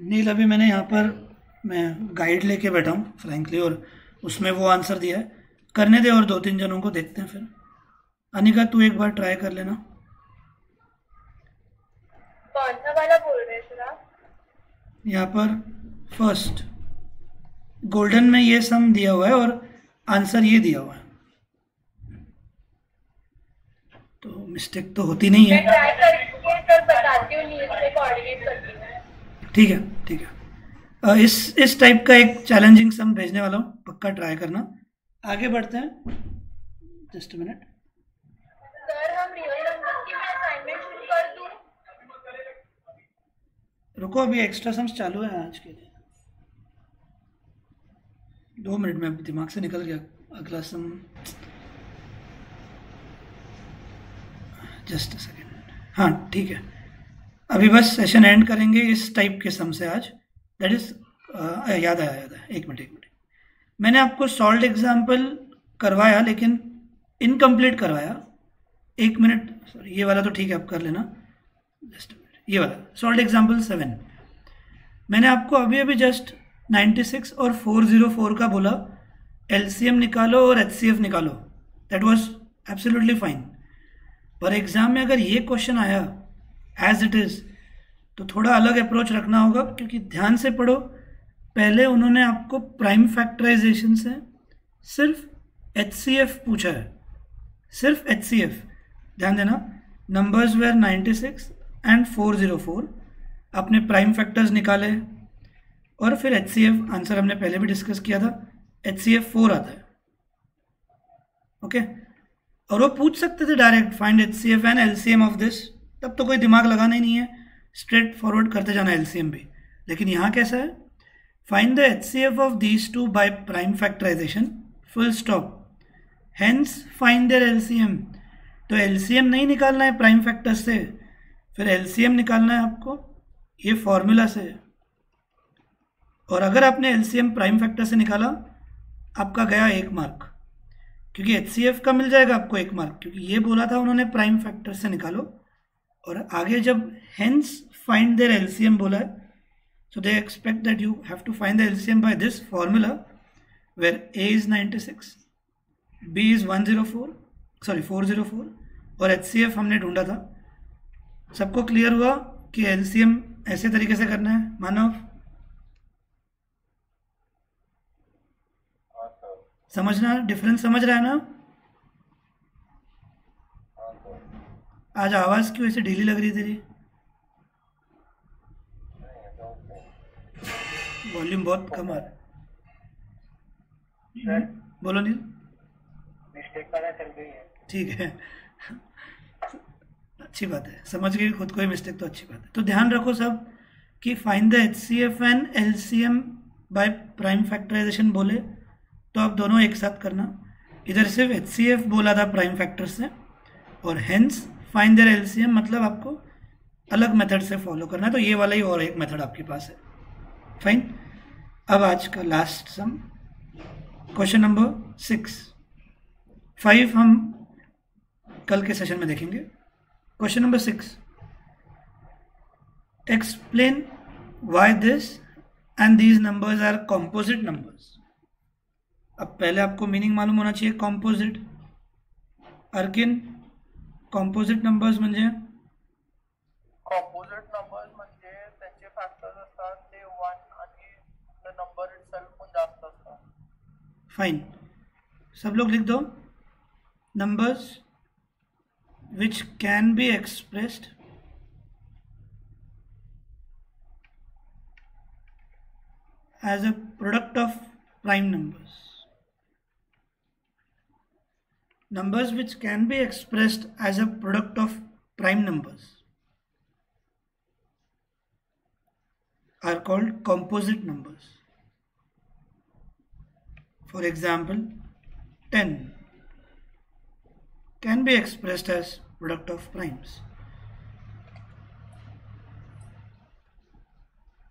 नील, अभी मैंने यहाँ पर मैं गाइड लेके बैठा हूँ फ्रैंकली, और उसमें वो आंसर दिया है। करने दे और 2-3 जनों को, देखते हैं फिर। अनिका, तू एक बार ट्राई कर लेना। कौन सा वाला बोल रहे हैं सर आप? यहाँ पर फर्स्ट गोल्डन में ये सम दिया हुआ है और आंसर ये दिया हुआ है, तो मिस्टेक तो होती नहीं मैं है। ट्राई करके सर बताती हूँ, नील से कोऑर्डिनेट करती हूँ। ठीक है, ठीक है। इस टाइप का एक चैलेंजिंग सम भेजने वाला हूँ, पक्का ट्राई करना। आगे बढ़ते हैं, जस्ट मिनट। सर हम रियल नंबर्स की भी असाइनमेंट शुरू कर दूँ? रुको, अभी एक्स्ट्रा सम्स चालू है आज के लिए। 2 मिनट में दिमाग से निकल गया अगला सम। Just a second. हाँ ठीक है, अभी बस सेशन एंड करेंगे इस टाइप के सम से आज। दैट इज याद आया। एक मिनट। मैंने आपको सॉल्व्ड एग्जाम्पल करवाया लेकिन इनकम्प्लीट करवाया। 1 मिनट, सॉरी, ये वाला तो ठीक है, आप कर लेना। जस्ट ये वाला सॉल्व्ड एग्जाम्पल 7 मैंने आपको अभी जस्ट 96 और 404 का बोला, एलसीएम निकालो और एचसीएफ निकालो। That was absolutely fine. पर एग्जाम में अगर ये क्वेश्चन आया एज इट इज तो थोड़ा अलग अप्रोच रखना होगा, क्योंकि ध्यान से पढ़ो। पहले उन्होंने आपको प्राइम फैक्टराइजेशन से सिर्फ एचसीएफ पूछा है, सिर्फ एचसीएफ। ध्यान देना, नंबर्स वेर 96 एंड 404। अपने प्राइम फैक्टर्स निकाले और फिर एचसीएफ आंसर हमने पहले भी डिस्कस किया था, एचसीएफ 4 आता है। ओके, और वो पूछ सकते थे direct find HCF and LCM of this, तब तो कोई दिमाग लगाना ही नहीं है, स्ट्रेट फॉरवर्ड करते जाना एलसीएम भी। लेकिन यहाँ कैसा है, find the HCF of these two by prime factorisation, full stop, hence find their LCM. तो एलसीएम नहीं निकालना है प्राइम फैक्टर से, फिर एलसीएम निकालना है आपको ये फॉर्मूला से। और अगर आपने एलसीएम प्राइम फैक्टर से निकाला, आपका गया 1 मार्क, क्योंकि एचसीएफ का मिल जाएगा आपको 1 मार्क, क्योंकि ये बोला था उन्होंने प्राइम फैक्टर से निकालो। और आगे जब हेंस फाइंड देयर एलसीएम बोला है, so they expect that you have to find the LCM by this formula where A is 96, B is 404 और HCF हमने ढूंढा था। सबको क्लियर हुआ कि LCM ऐसे तरीके से करना है? मानव समझना, डिफरेंस समझ रहा है ना? आज आवाज़ क्यों ऐसे ढीली लग रही तेरी? वॉल्यूम बहुत कम आ रहा है। बोलो नील। मिस्टेक पता चल गई है। ठीक है, अच्छी बात है, समझ गई खुद को ही मिस्टेक, तो अच्छी बात है। तो ध्यान रखो सब कि find the HCF and LCM by prime factorisation बोले तो आप दोनों एक साथ करना। इधर सिर्फ एचसीएफ बोला था प्राइम फैक्टर से, और हेंस फाइंड देयर एलसीएम मतलब आपको अलग मेथड से फॉलो करना है। तो ये वाला ही और एक मेथड आपके पास है। फाइन। अब आज का लास्ट सम, क्वेश्चन नंबर 6। 5 हम कल के सेशन में देखेंगे। Question number 6, explain why this and these numbers are composite numbers. अब पहले आपको मीनिंग मालूम होना चाहिए कॉम्पोजिट। अर्किन, कॉम्पोजिट नंबर्स म्हणजे कॉम्पोजिट नंबर्स म्हणजे त्यांचे फॅक्टर्स असतात ते 1 आणि द नंबर इटसेल्फ पण जास्त असतात। फाइन, सब लोग लिख दो, numbers which can be expressed as a product of prime numbers. Numbers which can be expressed as a product of prime numbers are called composite numbers. For example, 10 can be expressed as product of primes.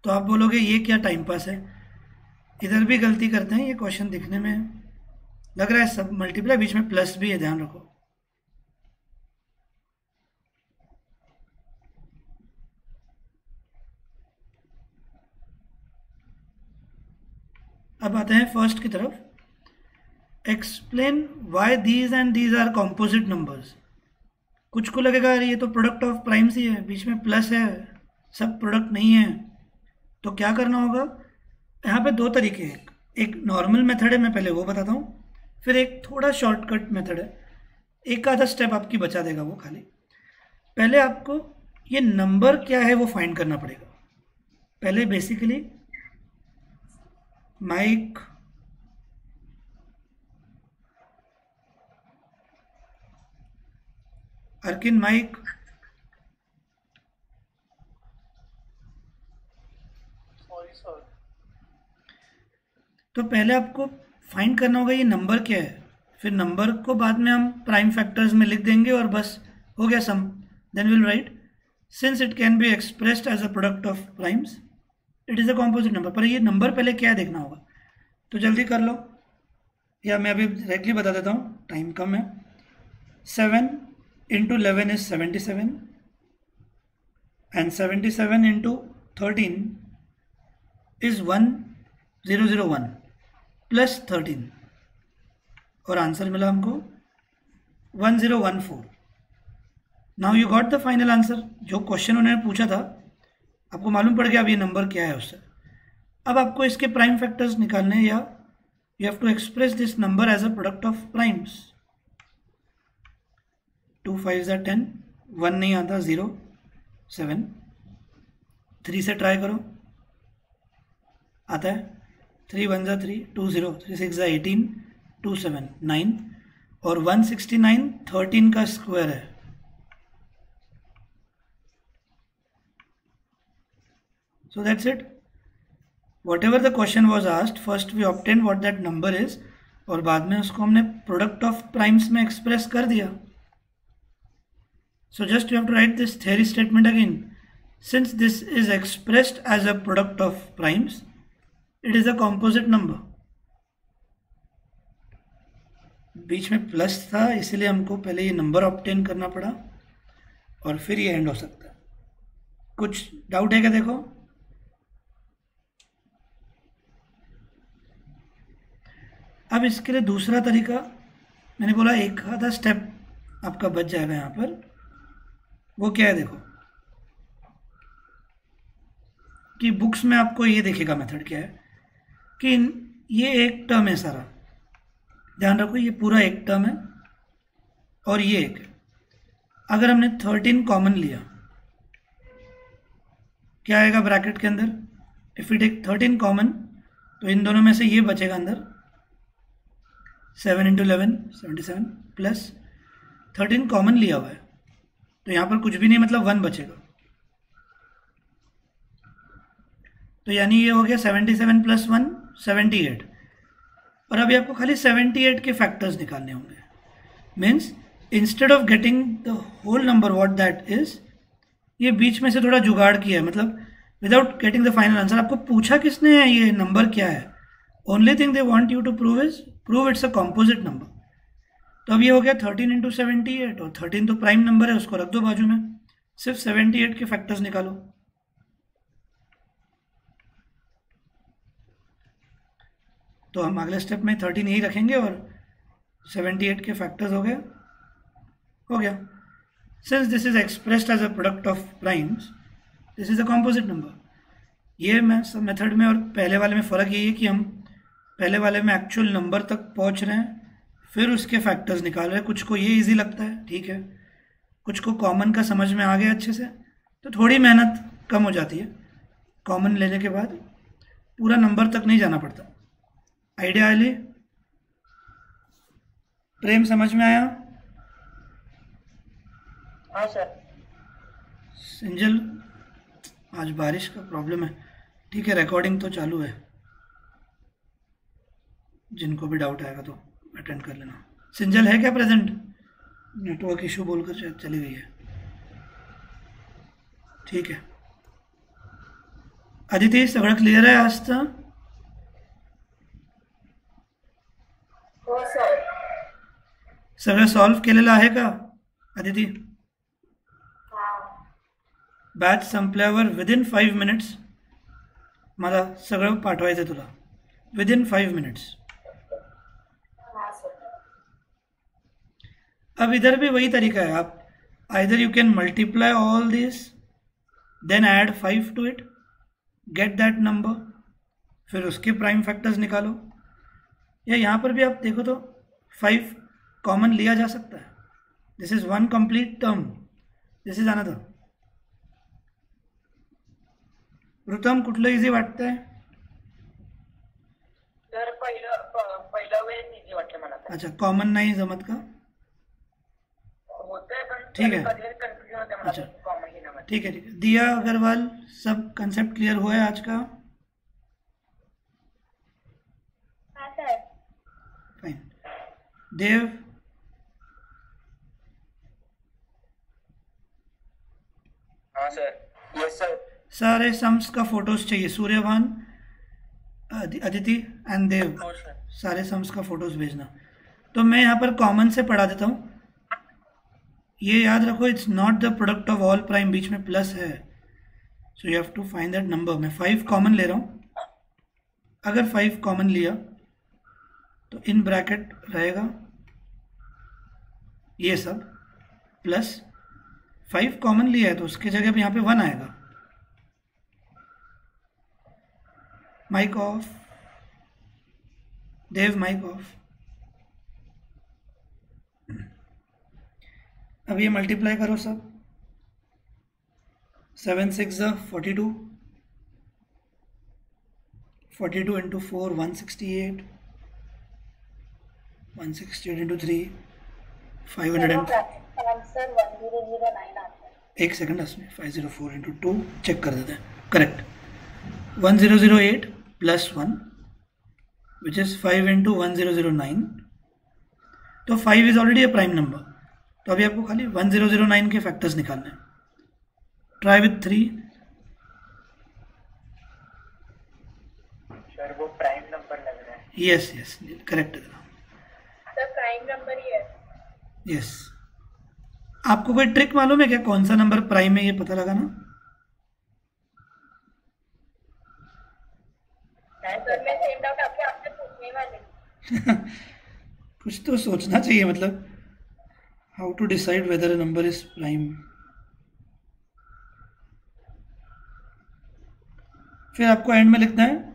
तो आप बोलोगे ये क्या टाइम पास है? इधर भी गलती करते हैं, ये क्वेश्चन दिखने में लग रहा है सब मल्टीप्लाई, बीच में प्लस भी है, ध्यान रखो। अब आते हैं फर्स्ट की तरफ। Explain why these and these are composite numbers. कुछ को लगेगा ये तो प्रोडक्ट ऑफ प्राइम्स ही है, बीच में प्लस है, सब प्रोडक्ट नहीं है। तो क्या करना होगा, यहाँ पे दो तरीके हैं। एक नॉर्मल मेथड है, मैं पहले वो बताता हूँ, फिर एक थोड़ा शॉर्टकट मेथड है, एक आधा स्टेप आपकी बचा देगा वो खाली। पहले आपको ये नंबर क्या है वो फाइंड करना पड़ेगा। पहले बेसिकली माइक अर्किन माइक सॉरी सर। तो पहले आपको फाइंड करना होगा ये नंबर क्या है, फिर नंबर को बाद में हम प्राइम फैक्टर्स में लिख देंगे और बस हो गया sum. Then will write since it can be expressed as a product of primes it is a composite number. पर ये नंबर पहले क्या है देखना होगा, तो जल्दी कर लो, या मैं अभी डायरेक्टली बता देता हूँ, टाइम कम है। 7 into 11 is 77 and 77 into 13 is 1001 plus 13 और आंसर मिला हमको 1014। Now you got the final answer. जो क्वेश्चन उन्होंने पूछा था आपको मालूम पड़ गया अब ये नंबर क्या है उससे। अब आपको इसके प्राइम फैक्टर्स निकालने, या you have to express this number as a product of primes. 2 5 are 10, 1 नहीं आता, 0 7, 3 से ट्राई करो, आता है, 3 1 जा 3, 2 0, 3 6 जा 18, 2 7 9 और 169 13 का स्क्वायर है। So that's it. Whatever the question was asked, first we obtained what that number is और बाद में उसको हमने प्रोडक्ट ऑफ प्राइम्स में एक्सप्रेस कर दिया। So just you have to write this theory statement again. Since this is expressed as a product of primes, it is a composite number. बीच में प्लस था इसलिए हमको पहले ये नंबर ऑब्टेन करना पड़ा और फिर ये एंड हो सकता है। कुछ डाउट है क्या? देखो अब इसके लिए दूसरा तरीका, मैंने बोला एक आधा स्टेप आपका बच जाएगा यहाँ पर। वो क्या है देखो, कि बुक्स में आपको ये देखेगा मेथड क्या है कि ये एक टर्म है सारा, ध्यान रखो ये पूरा एक टर्म है और ये एक है। अगर हमने 13 कॉमन लिया क्या आएगा ब्रैकेट के अंदर? इफ यू टेक 13 कॉमन तो इन दोनों में से ये बचेगा अंदर 7 into 11 77 प्लस 13 कॉमन लिया हुआ है तो यहाँ पर कुछ भी नहीं, मतलब 1 बचेगा। तो यानी ये हो गया 77 प्लस 1 78। और अभी आपको खाली 78 के फैक्टर्स निकालने होंगे। Means instead of getting the whole number what that is, ये बीच में से थोड़ा जुगाड़ किया है, मतलब without getting the final answer. आपको पूछा किसने है ये नंबर क्या है, only thing they want you to prove it's a composite number. तो अब ये हो गया 13 into 78 और 13 तो प्राइम नंबर है, उसको रख दो बाजू में, सिर्फ 78 के फैक्टर्स निकालो। तो हम अगले स्टेप में 13 यही रखेंगे और 78 के फैक्टर्स हो गया। Since this is expressed as a product of primes this is a composite number. ये मेथड में और पहले वाले में फ़र्क यही है कि हम पहले वाले में एक्चुअल नंबर तक पहुंच रहे हैं, फिर उसके फैक्टर्स निकाल रहे हैं। कुछ को ये इजी लगता है, ठीक है, कुछ को कॉमन का समझ में आ गया अच्छे से, तो थोड़ी मेहनत कम हो जाती है। कॉमन लेने के बाद पूरा नंबर तक नहीं जाना पड़ता। आइडिया आइली प्रेम समझ में आया? हाँ सर। सिंजल आज बारिश का प्रॉब्लम है, ठीक है, रिकॉर्डिंग तो चालू है, जिनको भी डाउट आएगा तो अटेंड कर लेना। सिंजल है क्या प्रेजेंट? नेटवर्क इशू बोलकर शायद चली गई है, ठीक है। अदिति सगळं क्लियर आहे आज तर? हो सर। सगळं सॉल्व केलेलं आहे का अदिती? बॅच संपल्यावर विदिन 5 मिनट्स मला सगळं पाठवायचं तुला, विदिन 5 मिनट्स. अब इधर भी वही तरीका है, आप either you can multiply all this then add 5 to it, get that number, फिर उसके प्राइम फैक्टर्स निकालो, या यहाँ पर भी आप देखो तो 5 कॉमन लिया जा सकता है. This is one complete term, this is another. Ritam कुठलं इझी वाटतंय? तर पहिलं वेळेस इझी वाटलं मला. अच्छा, कॉमन नाही जमत का? होतंय पण ठीक है. कन्फ्युजन होते मला अच्छा. कॉमन घेण्यामध्ये. ठीक है ठीक है. दिया अग्रवाल, सब कंसेप्ट क्लियर हुआ है आज का? हाँ सर. फाइन. देव, हाँ सर. Yes sir. सारे सम्स का फोटोज चाहिए. सूर्यभान, अदिति एंड देव, सारे सम्स का फोटोज भेजना. तो मैं यहाँ पर कॉमन से पढ़ा देता हूँ. ये याद रखो, it's not the product of all prime, बीच में प्लस है, so you have to find that number. मैं 5 कॉमन ले रहा हूँ. अगर 5 कॉमन लिया तो इन ब्रैकेट रहेगा ये सब प्लस 5 कॉमन लिया है तो उसके जगह पे यहाँ पे 1 आएगा. Mic off. Dev mic off. अब ये मल्टीप्लाई करो सब. 7 6 42, 42 इंटू 4 168, 168 इंटू 3 500. आंसर 1009 आता है. एक सेकंड, इसमें 504 इंटू 2 चेक कर देते हैं. Correct. 1008 plus 1 which is 5 into 1009. तो 5 is already a prime number, तो अभी आपको खाली 1009 के फैक्टर्स निकालने हैं. Try with 3. सर वो प्राइम नंबर लग रहा है. यस यस करेक्ट है. सर प्राइम नंबर ही है. यस. आपको कोई ट्रिक मालूम है क्या, कौन सा नंबर प्राइम है ये पता लगाना? सर मैं सेम डाउट आपसे पूछने वाली. कुछ तो सोचना चाहिए, मतलब how to decide whether a number is prime. फिर आपको एंड में लिखना है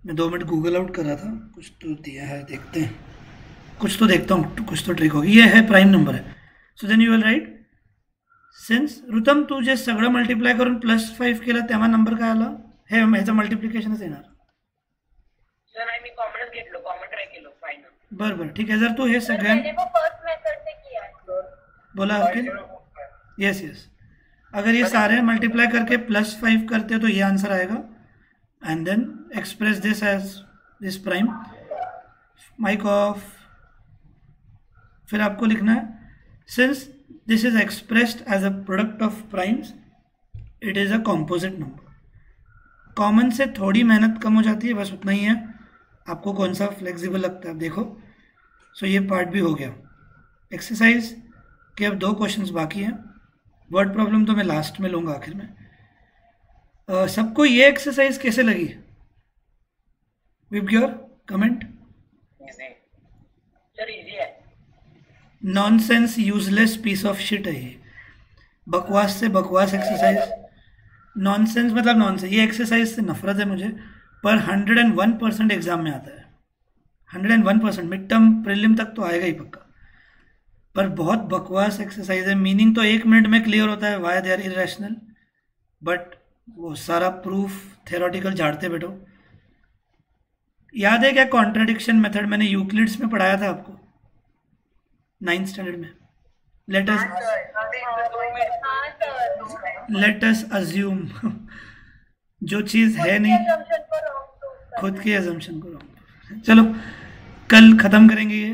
मैं 2 मिनट गूगल आउट कर रहा था, कुछ तो दिया है, देखते हैं. कुछ तो देखता हूँ, कुछ तो ट्रिक होगी. ये है प्राइम नंबर है. So then you will write since Ritam तू जे सगळं मल्टिप्लाय करून +5 केलं तेव्हा नंबर काय आला? हे ह्याचं मल्टिप्लिकेशनच येणार. सर मी कॉमनच घेतलो, कॉमन ट्राय केलो फायनल. बरं बरं ठीक है. जर तू हे सगळ्या मैंने वो फर्स्ट मेथड से किया है. बोला कि यस यस, अगर ये सारे मल्टीप्लाई करके +5 करते हो तो ये आंसर आएगा. And then express this as this prime. Mic off. फिर आपको लिखना है since this is expressed as a product of primes it is a composite number. Common से थोड़ी मेहनत कम हो जाती है, बस उतना ही है. आपको कौन सा फ्लेक्सिबल लगता है आप देखो. सो ये पार्ट भी हो गया. एक्सरसाइज के अब 2 क्वेश्चंस बाकी हैं. वर्ड प्रॉब्लम तो मैं लास्ट में लूँगा आखिर में. सबको ये एक्सरसाइज कैसे लगी? Whip your comment. Easy. Sir easy है. Nonsense useless piece of shit है ये. बकवास से बकवास एक्सरसाइज. नॉनसेंस मतलब नॉनसेंस. ये एक्सरसाइज से नफरत है मुझे, पर 101% एग्जाम में आता है. 101%. मिड टर्म प्रीलिम तक तो आएगा ही पक्का, पर बहुत बकवास एक्सरसाइज है. मीनिंग तो 1 मिनट में क्लियर होता है why they are irrational, but वो सारा प्रूफ थ्योरेटिकल झाड़ते बैठो. याद है क्या कॉन्ट्राडिक्शन मेथड मैंने यूक्लिड्स में पढ़ाया था आपको 9th स्टैंडर्ड में? Let us assume. जो चीज़ है नहीं खुद की अजम्पशन को रॉन्ग. चलो कल ख़त्म करेंगे ये.